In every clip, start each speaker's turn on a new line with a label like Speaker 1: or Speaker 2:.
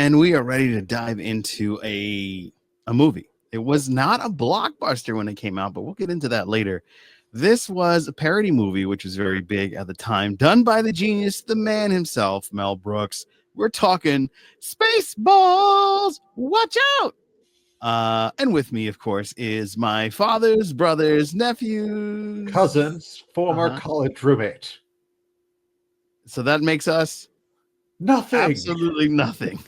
Speaker 1: and we are ready to dive into a movie. It was not a blockbuster when it came out, but we'll get into that later. This was a parody movie, which was very big at the time, done by the genius, the man himself, Mel Brooks. We're talking Spaceballs. Watch out! And with me, of course, is my father's brothers, nephews,
Speaker 2: Cousins, former
Speaker 1: Uh-huh.
Speaker 2: college roommate.
Speaker 1: So that makes us
Speaker 2: Nothing.
Speaker 1: absolutely nothing.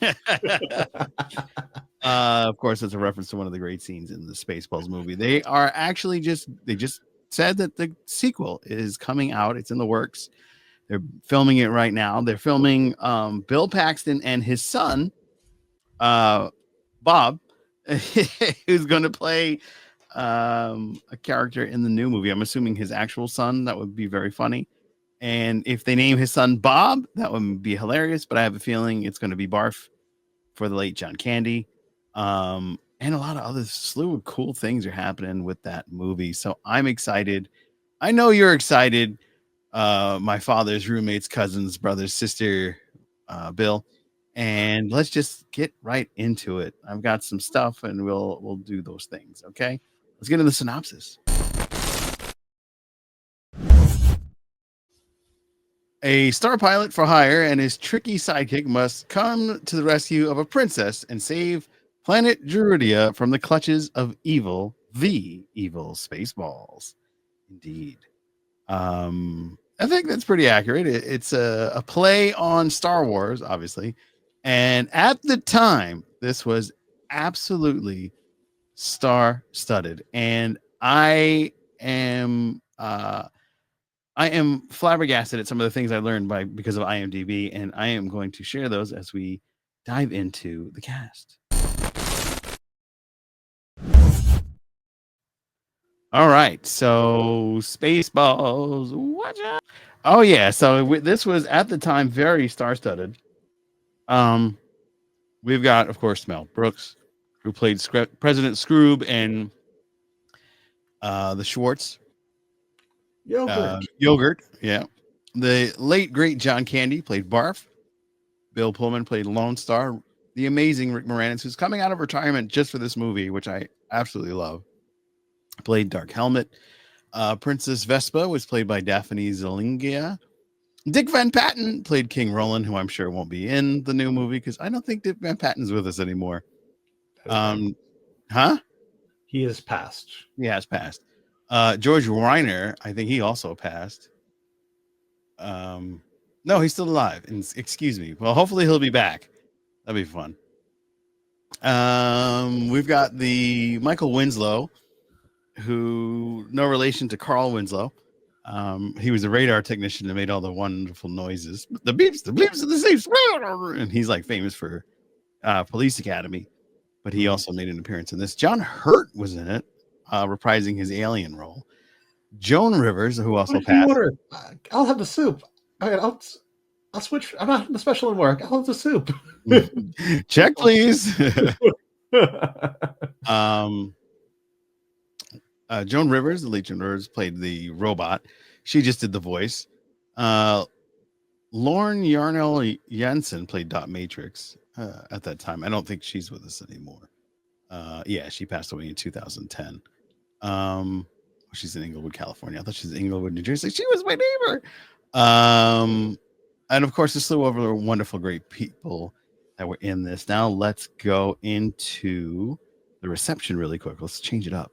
Speaker 1: Of course, it's a reference to one of the great scenes in the Spaceballs movie. They are actually they just said that the sequel is coming out. It's in the works. They're filming it right now. They're filming Bill Paxton and his son, Bob, who's going to play a character in the new movie. I'm assuming his actual son. That would be very funny. And if they name his son Bob, that would be hilarious. But I have a feeling it's going to be Barf for the late John Candy. And a lot of other slew of cool things are happening with that movie. So I'm excited. I know you're excited. My father's roommates, cousins, brothers, sister, Bill. And let's just get right into it. I've got some stuff and we'll do those things. Okay. Let's get into the synopsis. A star pilot for hire and his tricky sidekick must come to the rescue of a princess and save planet Druidia from the clutches of the evil Spaceballs. Indeed. I think that's pretty accurate. It's a play on Star Wars, obviously. And at the time, this was absolutely star-studded. And I am flabbergasted at some of the things I learned because of IMDb, and I am going to share those as we dive into the cast. All right, so Spaceballs, watch out! Oh yeah, so this was at the time very star-studded. We've got, of course, Mel Brooks, who played President Scroob and the Schwartz. Yogurt, yeah. The late great John Candy played Barf. Bill Pullman played Lone Star. The amazing Rick Moranis, who's coming out of retirement just for this movie, which I absolutely love, played Dark Helmet. Princess Vespa was played by Daphne Zalingia. Dick Van Patten played King Roland, who I'm sure won't be in the new movie because I don't think Dick Van Patten's with us anymore. Huh?
Speaker 2: He has passed.
Speaker 1: He has passed. George Reiner, I think he also passed. No, he's still alive. Excuse me. Well, hopefully he'll be back. That'd be fun. We've got the Michael Winslow, who no relation to Carl Winslow. He was a radar technician that made all the wonderful noises, the beeps, the bleeps, and the seeps, and he's like famous for Police Academy. But he also made an appearance in this. John Hurt was in it, reprising his alien role. Joan Rivers, who also passed.
Speaker 2: I'll have the soup. I'll switch. I'm not special in work. I'll have the soup.
Speaker 1: Check, please. Joan Rivers, the late Joan Rivers, played the robot. She just did the voice. Lauren Yarnell Jensen played Dot Matrix at that time. I don't think she's with us anymore. Yeah, she passed away in 2010. She's in Inglewood, California. I thought she's in Inglewood, New Jersey. She was my neighbor. And of course, this slew over wonderful, great people that were in this. Now let's go into the reception really quick. Let's change it up.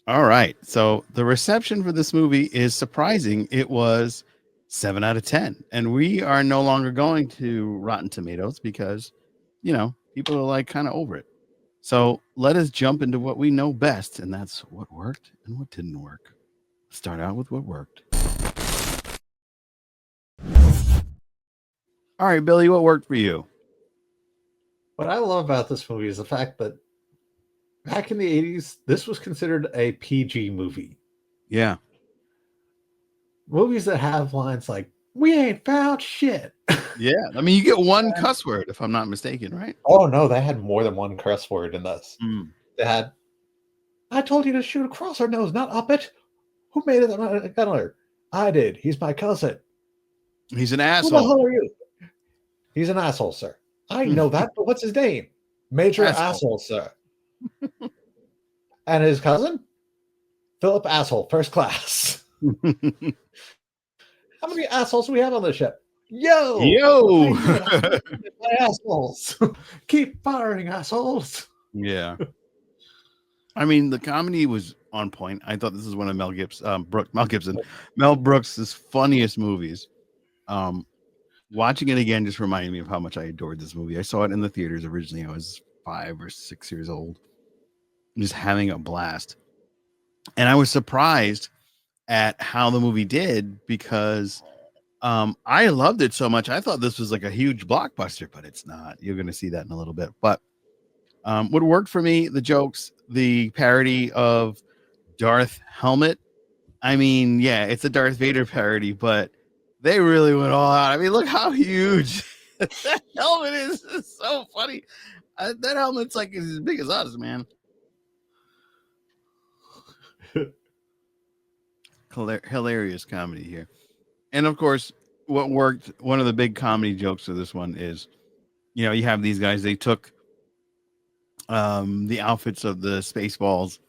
Speaker 1: All right. So the reception for this movie is surprising. It was 7 out of 10. And we are no longer going to Rotten Tomatoes because, people are like kind of over it. So let us jump into what we know best, and that's what worked and what didn't work. Start out with what worked. All right, Billy, what worked for you?
Speaker 2: What I love about this movie is the fact that back in the 80s, this was considered a PG movie.
Speaker 1: Yeah.
Speaker 2: Movies that have lines like, "We ain't found shit."
Speaker 1: Yeah. I mean, you get one cuss word, if I'm not mistaken, right?
Speaker 2: Oh, no, they had more than one curse word in this. They had, "I told you to shoot across our nose, not up it. Who made it? I did. He's my cousin."
Speaker 1: He's an
Speaker 2: Who the hell
Speaker 1: asshole.
Speaker 2: are you? He's an asshole, sir. I know that, but what's his name? Major
Speaker 1: Asshole.
Speaker 2: Asshole, sir. And his cousin? Philip Asshole, first class. How many assholes do we have on the ship? Yo!
Speaker 1: Yo.
Speaker 2: I get my assholes. Keep firing, assholes.
Speaker 1: Yeah. I mean, the comedy was on point. I thought this is one of Mel Brooks' funniest movies. Watching it again just reminded me of how much I adored this movie. I saw it in the theaters originally. I was 5 or 6 years old, just having a blast. And I was surprised at how the movie did because I loved it so much. I thought this was like a huge blockbuster, but it's not. You're going to see that in a little bit. But what worked for me, the jokes, the parody of Darth Helmet. I mean, yeah, it's a Darth Vader parody, but they really went all out. I mean, look how huge that helmet is. It's so funny. That helmet's like as big as us, man. Hilarious comedy here. And of course, what worked, one of the big comedy jokes of this one is, you have these guys, they took the outfits of the Spaceballs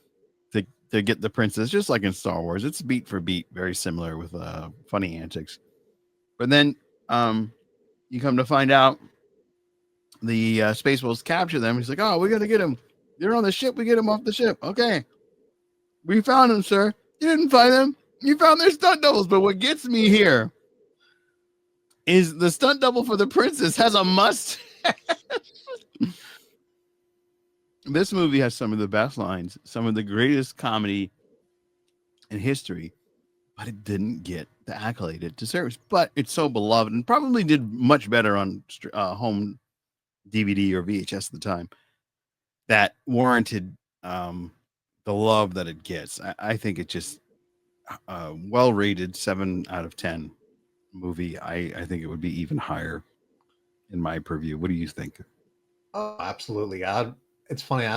Speaker 1: to get the princess, just like in Star Wars. It's beat for beat, very similar with funny antics. But then you come to find out the Spaceballs capture them. He's like, "Oh, we got to get him. They're on the ship. We get him off the ship. Okay, we found him, sir. You didn't find them. You found their stunt doubles. But what gets me here is the stunt double for the princess has a mustache." This movie has some of the best lines, some of the greatest comedy in history, but it didn't get the accolade it deserves. But it's so beloved and probably did much better on home DVD or VHS at the time that warranted the love that it gets. I think it just well rated 7 out of 10 movie. I think it would be even higher in my purview. What do you think?
Speaker 2: Oh, absolutely. It's funny.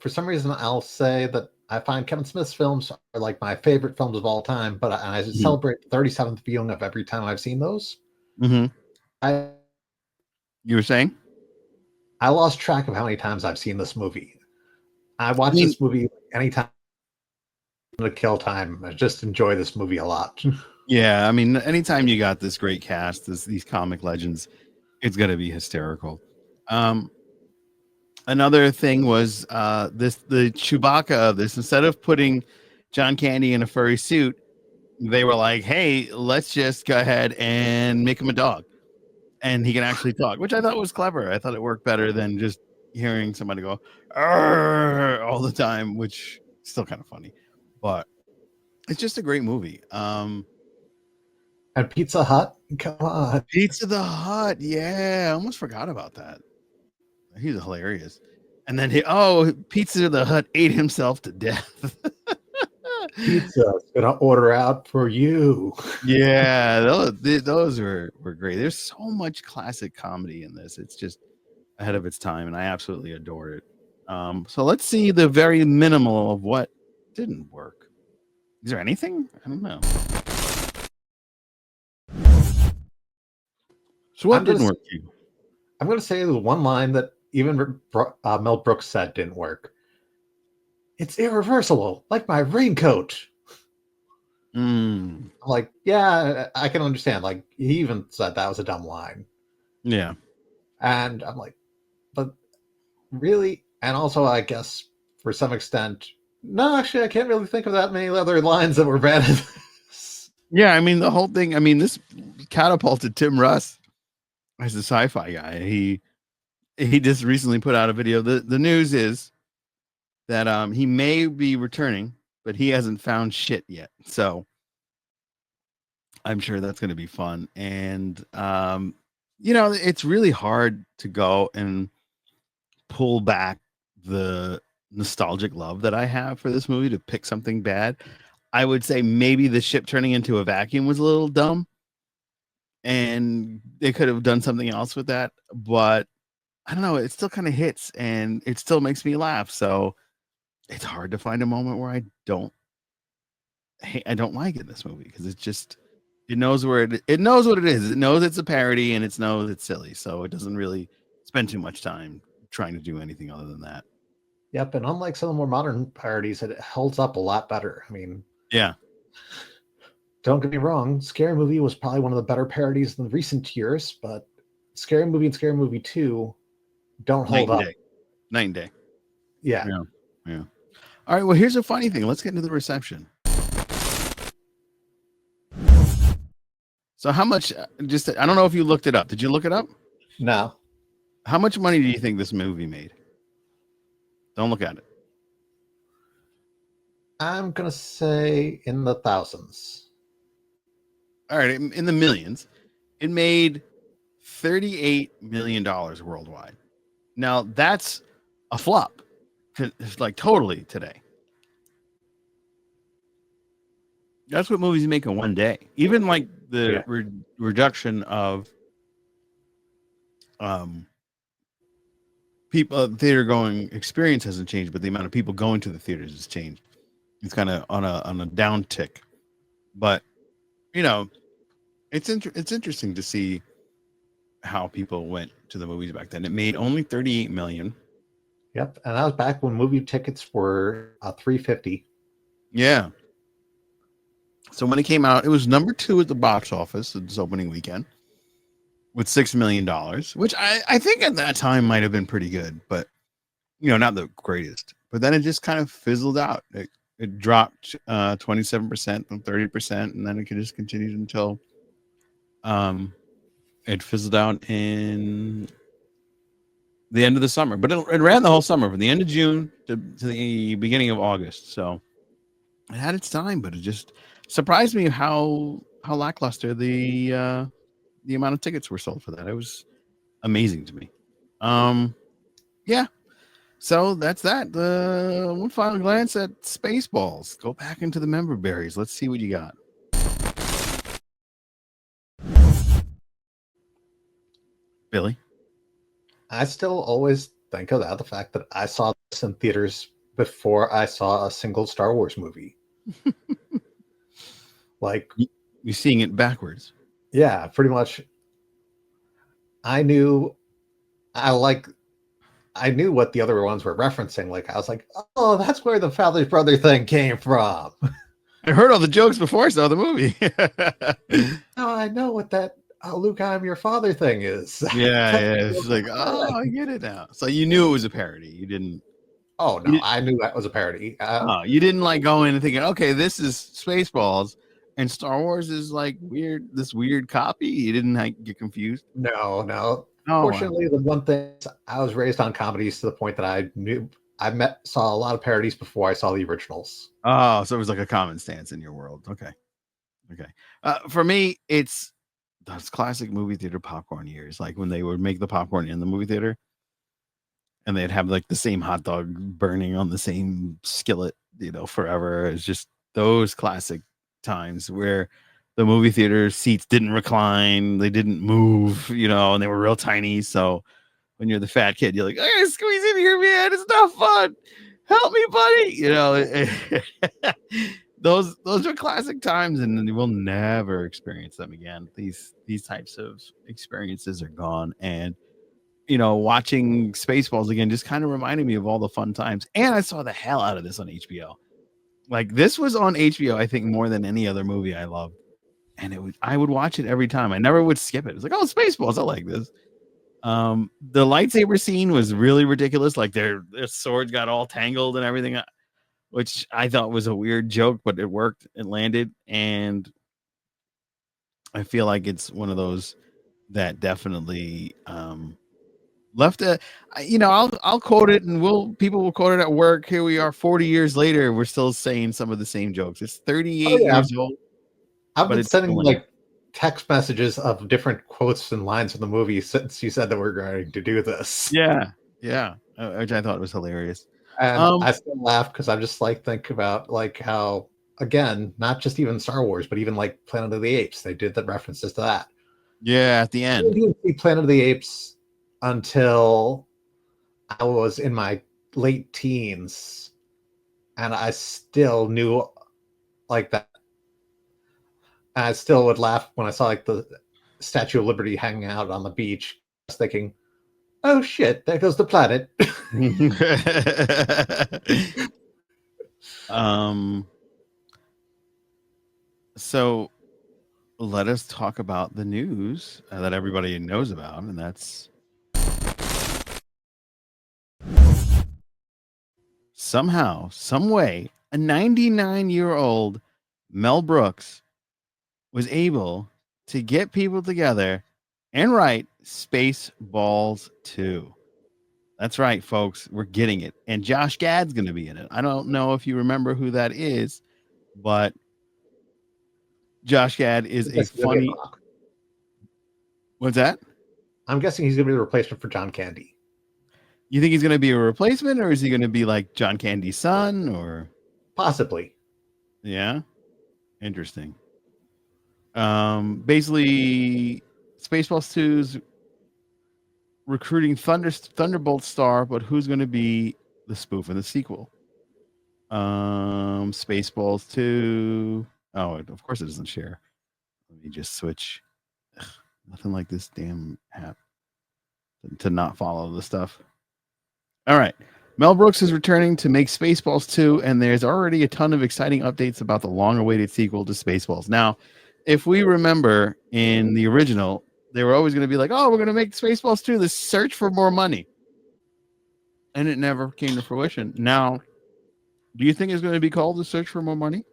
Speaker 2: For some reason, I'll say that I find Kevin Smith's films are like my favorite films of all time, but I celebrate the 37th viewing of every time I've seen those.
Speaker 1: Mm-hmm.
Speaker 2: I
Speaker 1: You were saying?
Speaker 2: I lost track of how many times I've seen this movie. I watch this movie anytime to kill time. I just enjoy this movie a lot.
Speaker 1: Yeah, I mean, anytime you got this great cast, these comic legends, it's gonna be hysterical. Another thing was the Chewbacca of this. Instead of putting John Candy in a furry suit, they were like, "Hey, let's just go ahead and make him a dog, and he can actually talk," which I thought was clever. I thought it worked better than just hearing somebody go "Arr!" all the time, which is still kind of funny, but it's just a great movie.
Speaker 2: And Pizza Hut, come on.
Speaker 1: Pizza the Hut, yeah, I almost forgot about that. He's hilarious. And then Pizza the Hut ate himself to death.
Speaker 2: Pizza's gonna order out for you.
Speaker 1: Yeah, those were great. There's so much classic comedy in this. It's just ahead of its time, and I absolutely adore it. So let's see the very minimal of what didn't work. Is there anything? I don't know. So what didn't work for you?
Speaker 2: I'm going to say there's one line that even Mel Brooks said didn't work. It's irreversible, like my raincoat. I'm like, yeah, I can understand. Like, he even said that was a dumb line.
Speaker 1: Yeah.
Speaker 2: And I'm like, but really? And also, I guess, for some extent, no, actually, I can't really think of that many other lines that were bad.
Speaker 1: Yeah, I mean, the whole thing, I mean, this catapulted Tim Russ as a sci-fi guy. He just recently put out a video. The news is that he may be returning, but he hasn't found shit yet. So I'm sure that's going to be fun. And it's really hard to go and pull back the nostalgic love that I have for this movie to pick something bad. I would say maybe the ship turning into a vacuum was a little dumb, and they could have done something else with that, but I don't know, it still kind of hits and it still makes me laugh. So it's hard to find a moment where I don't like it in this movie because it's just It knows where it knows what it is. It knows it's a parody and it knows it's silly, so it doesn't really spend too much time trying to do anything other than that.
Speaker 2: Yep, and unlike some of the more modern parodies, it holds up a lot better. I mean,
Speaker 1: Yeah,
Speaker 2: don't get me wrong, Scary Movie was probably one of the better parodies in recent years, but Scary Movie and Scary Movie 2 don't
Speaker 1: night
Speaker 2: hold
Speaker 1: and
Speaker 2: up.
Speaker 1: day, night and day.
Speaker 2: Yeah.
Speaker 1: Yeah, yeah. All right. Well, here's a funny thing. Let's get into the reception. So, how much? Just I don't know if you looked it up. Did you look it up?
Speaker 2: No,
Speaker 1: How much money do you think this movie made? Don't look at it.
Speaker 2: I'm going to say in the thousands.
Speaker 1: All right, in the millions. It made $38 million worldwide. Now that's a flop, like totally today. That's what movies make in one day. Even like the
Speaker 2: Yeah.
Speaker 1: reduction of um people theater going experience hasn't changed, but the amount of people going to the theaters has changed. It's kind of on a down tick, but you know it's interesting to see how people went to the movies back then. It made only 38 million.
Speaker 2: Yep. And that was back when movie tickets were $3.50.
Speaker 1: Yeah. So when it came out, it was number 2 at the box office its opening weekend with $6 million, which I think at that time might have been pretty good, but not the greatest. But then it just kind of fizzled out. It dropped 27% from 30%, and then it could just continued until it fizzled out in the end of the summer. But it ran the whole summer from the end of June to the beginning of August. So it had its time, but it just surprised me how lackluster the amount of tickets were sold for that. It was amazing to me. Yeah. So that's that. One final glance at Spaceballs. Go back into the member berries. Let's see what you got. Billy.
Speaker 2: I still always think of that, the fact that I saw this in theaters before I saw a single Star Wars movie. Like,
Speaker 1: You're seeing it backwards.
Speaker 2: yeah, pretty much. I knew I I knew what the other ones were referencing. Like, I was like, oh, that's where the father brother thing came from.
Speaker 1: I heard all the jokes before I saw the movie.
Speaker 2: Now I know what that Luke, I'm your father thing is.
Speaker 1: Yeah. It's like, oh, I get it now. So you knew it was a parody. You didn't.
Speaker 2: Oh
Speaker 1: You
Speaker 2: no,
Speaker 1: didn't
Speaker 2: I knew that was a parody.
Speaker 1: you didn't like go in and thinking, okay, this is Spaceballs, and Star Wars is like weird. This weird copy. You didn't like get confused.
Speaker 2: No.
Speaker 1: Oh wow.
Speaker 2: Fortunately, the one thing is I was raised on comedies to the point that saw a lot of parodies before I saw the originals.
Speaker 1: Oh, so it was like a common stance in your world. Okay. Okay. For me, it's those classic movie theater popcorn years, like when they would make the popcorn in the movie theater and they'd have like the same hot dog burning on the same skillet, forever. It's just those classic times where the movie theater seats didn't recline, they didn't move, and they were real tiny. So when you're the fat kid, you're like, I gotta squeeze in here, man. It's not fun. Help me, buddy. Those are classic times, and we'll never experience them again. These types of experiences are gone, and watching Spaceballs again just kind of reminded me of all the fun times. And I saw the hell out of this on HBO. Like this was on HBO, I think, more than any other movie I loved. And I would watch it every time. I never would skip it. It's like, oh, Spaceballs, I like this. The lightsaber scene was really ridiculous. Like their swords got all tangled and everything, which I thought was a weird joke, but it worked. It landed, and I feel like it's one of those that definitely left a. I'll quote it, and people will quote it at work. Here we are, 40 years later, we're still saying some of the same jokes. It's
Speaker 2: Oh
Speaker 1: 38
Speaker 2: yeah,
Speaker 1: years old,
Speaker 2: I've
Speaker 1: but
Speaker 2: been
Speaker 1: it's
Speaker 2: sending
Speaker 1: still in.
Speaker 2: like text messages of different quotes and lines from the movie since you said that we're going to do this.
Speaker 1: Yeah, which I thought was hilarious.
Speaker 2: And
Speaker 1: Um,
Speaker 2: I still laugh because I'm just like think about like how again, not just even Star Wars, but even like Planet of the Apes, they did the references to that.
Speaker 1: yeah, at the
Speaker 2: I
Speaker 1: end.
Speaker 2: didn't see Planet of the Apes until I was in my late teens, and I still knew like that. I still would laugh when I saw like the Statue of Liberty hanging out on the beach. I was thinking, oh shit, there goes the planet.
Speaker 1: um. So let us talk about the news that everybody knows about, and that's somehow, some way, a 99-year-old Mel Brooks was able to get people together and write Spaceballs 2. That's right, folks. We're getting it. And Josh Gad's going to be in it. I don't know if you remember who that is, but Josh Gad is a funny. What's that?
Speaker 2: I'm guessing he's going to be the replacement for John Candy.
Speaker 1: You think he's going to be a replacement, or is he going to be like John Candy's son, or
Speaker 2: possibly?
Speaker 1: Yeah, interesting. Basically, Spaceballs 2's recruiting Thunderbolt star, but who's going to be the spoof in the sequel? Spaceballs 2. Oh, of course it doesn't share. Let me just switch. Ugh, nothing like this damn app to not follow the stuff. All right. Mel Brooks is returning to make Spaceballs 2, and there's already a ton of exciting updates about the long-awaited sequel to Spaceballs. Now, if we remember in the original, they were always going to be like, oh, we're going to make Spaceballs 2, the search for more money. And it never came to fruition. Now, do you think it's going to be called The Search for More Money?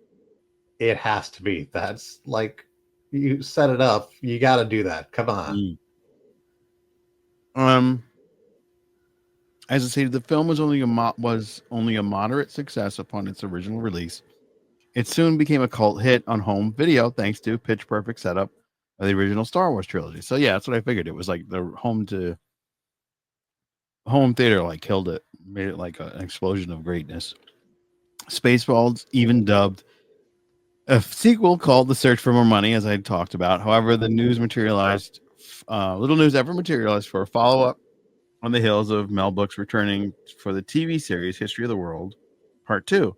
Speaker 2: It has to be. That's like, you set it up. You got to do that. Come on.
Speaker 1: As I stated, the film was only a moderate success upon its original release. It soon became a cult hit on home video thanks to pitch perfect setup of the original Star Wars trilogy. So yeah, that's what I figured. It was like the home theater like killed it, made it like an explosion of greatness. Spaceballs even dubbed a sequel called The Search for More Money, as I talked about. However, the news materialized, little news ever materialized for a follow up on the heels of Mel Brooks returning for the TV series History of the World Part 2.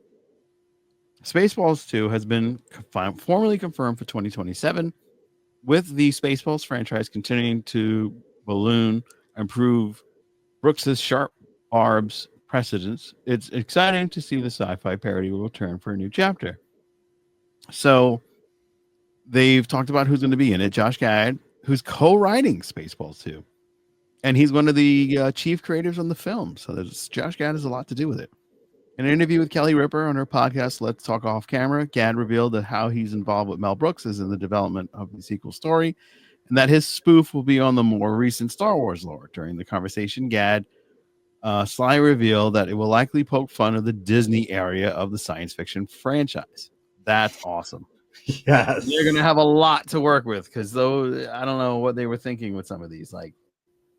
Speaker 1: Spaceballs 2 has been formally confirmed for 2027, with the Spaceballs franchise continuing to balloon and prove Brooks's sharp barbs precedence. It's exciting to see the sci-fi parody will return for a new chapter. So they've talked about who's going to be in it. Josh Gad, who's co-writing Spaceballs 2. And he's one of the chief creators on the film. So Josh Gad has a lot to do with it. In an interview with Kelly Ripa on her podcast, Let's Talk Off Camera, Gad revealed that how he's involved with Mel Brooks is in the development of the sequel story, and that his spoof will be on the more recent Star Wars lore. During the conversation, Gad sly revealed that it will likely poke fun of the Disney area of the science fiction franchise. That's awesome.
Speaker 2: Yes.
Speaker 1: They're going to have a lot to work with, because though I don't know what they were thinking with some of these. Like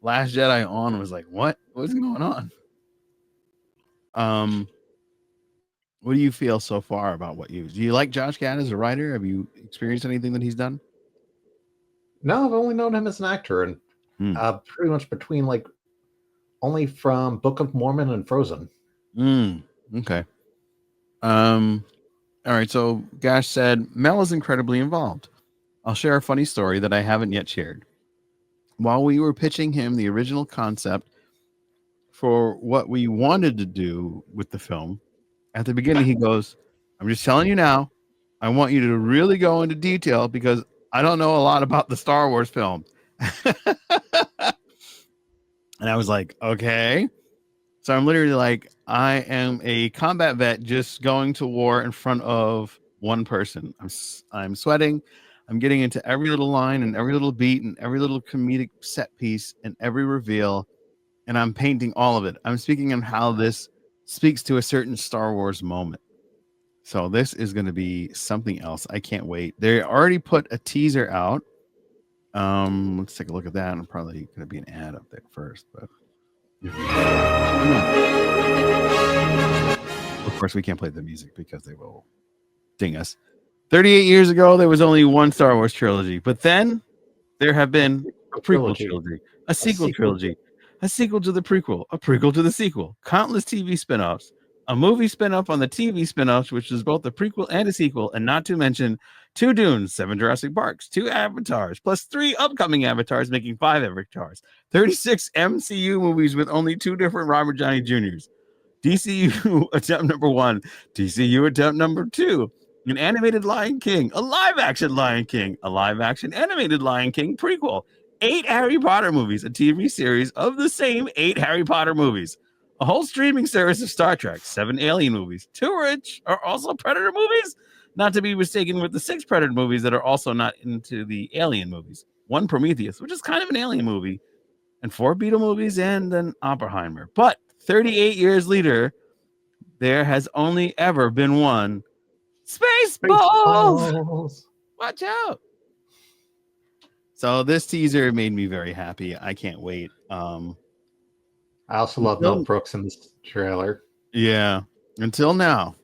Speaker 1: Last Jedi on was like, what's going on? What do you feel so far about do you like Josh Gad as a writer? Have you experienced anything that he's done?
Speaker 2: No, I've only known him as an actor, and pretty much between like only from Book of Mormon and Frozen.
Speaker 1: Okay. All right. So Gash said, Mel is incredibly involved. I'll share a funny story that I haven't yet shared. While we were pitching him the original concept for what we wanted to do with the film, at the beginning, he goes, I'm just telling you now, I want you to really go into detail because I don't know a lot about the Star Wars film. And I was like, okay. So I'm literally like, I am a combat vet just going to war in front of one person. I'm sweating. I'm getting into every little line and every little beat and every little comedic set piece and every reveal. And I'm painting all of it. I'm speaking on how this speaks to a certain Star Wars moment. So this is going to be something else. I can't wait. They already put a teaser out. Let's take a look at that. And probably going to be an ad up there first, but of course we can't play the music because they will ding us. 38 years ago, there was only one Star Wars trilogy, but then there have been a prequel trilogy, a sequel trilogy, a sequel to the prequel, a prequel to the sequel, countless TV spinoffs, a movie spin-off on the TV spin-offs, which is both a prequel and a sequel, and not to mention 2 Dunes, 7 Jurassic Parks, 2 Avatars, plus 3 upcoming Avatars, making 5 Avatars, 36 MCU movies with only 2 different Robert Downey Jr.'s, DCU attempt number 1, DCU attempt number 2, an animated Lion King, a live-action Lion King, a live-action animated Lion King prequel, 8 Harry Potter movies, a TV series of the same 8 Harry Potter movies, a whole streaming service of Star Trek, 7 Alien movies, 2 which are also Predator movies, not to be mistaken with the 6 Predator movies that are also not into the Alien movies, 1 Prometheus, which is kind of an Alien movie, and 4 Beetle movies, and then Oppenheimer. But 38 years later, there has only ever been one Spaceballs.
Speaker 2: Spaceballs.
Speaker 1: Watch out. So this teaser made me very happy. I can't wait.
Speaker 2: I also love Mel Brooks in this trailer.
Speaker 1: Yeah. Until now.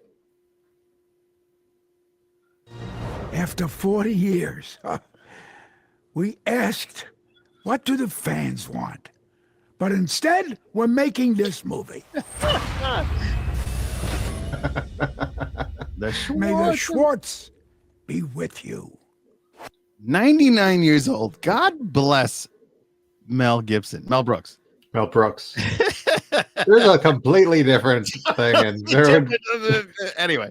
Speaker 3: After 40 years, we asked, what do the fans want? But instead, we're making this movie. May the Schwartz be with you.
Speaker 1: 99 years old. God bless Mel Brooks.
Speaker 2: Mel Brooks. There's a completely different thing. And
Speaker 1: anyway,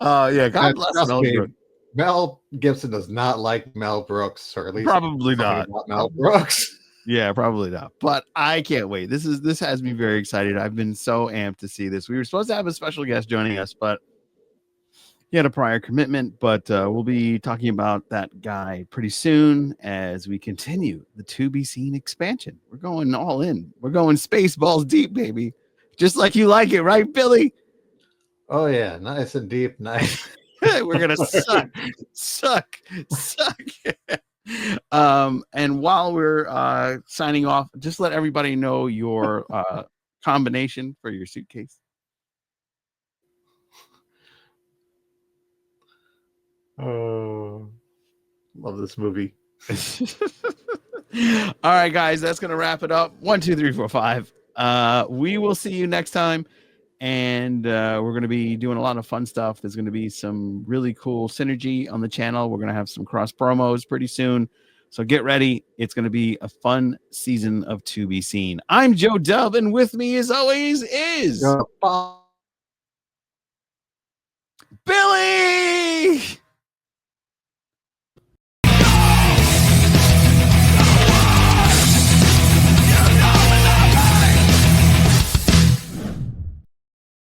Speaker 1: yeah, God bless Mel Brooks.
Speaker 2: Mel Gibson does not like Mel Brooks, or at least
Speaker 1: probably not.
Speaker 2: Mel Brooks.
Speaker 1: Yeah, probably not. But I can't wait. This has me very excited. I've been so amped to see this. We were supposed to have a special guest joining us, but he had a prior commitment. But we'll be talking about that guy pretty soon as we continue the To Be Seen expansion. We're going all in. We're going Spaceballs deep, baby. Just like you like it, right, Billy?
Speaker 2: Oh, yeah. Nice and deep. Nice.
Speaker 1: We're going to suck. And while we're signing off, just let everybody know your combination for your suitcase.
Speaker 2: Oh, love this movie.
Speaker 1: All right, guys, that's gonna wrap it up. 1, 2, 3, 4, 5. We will see you next time, and we're gonna be doing a lot of fun stuff. There's gonna be some really cool synergy on the channel. We're gonna have some cross promos pretty soon, so get ready. It's gonna be a fun season of To Be Seen. I'm Joe Dub, and with me, as always, is Billy.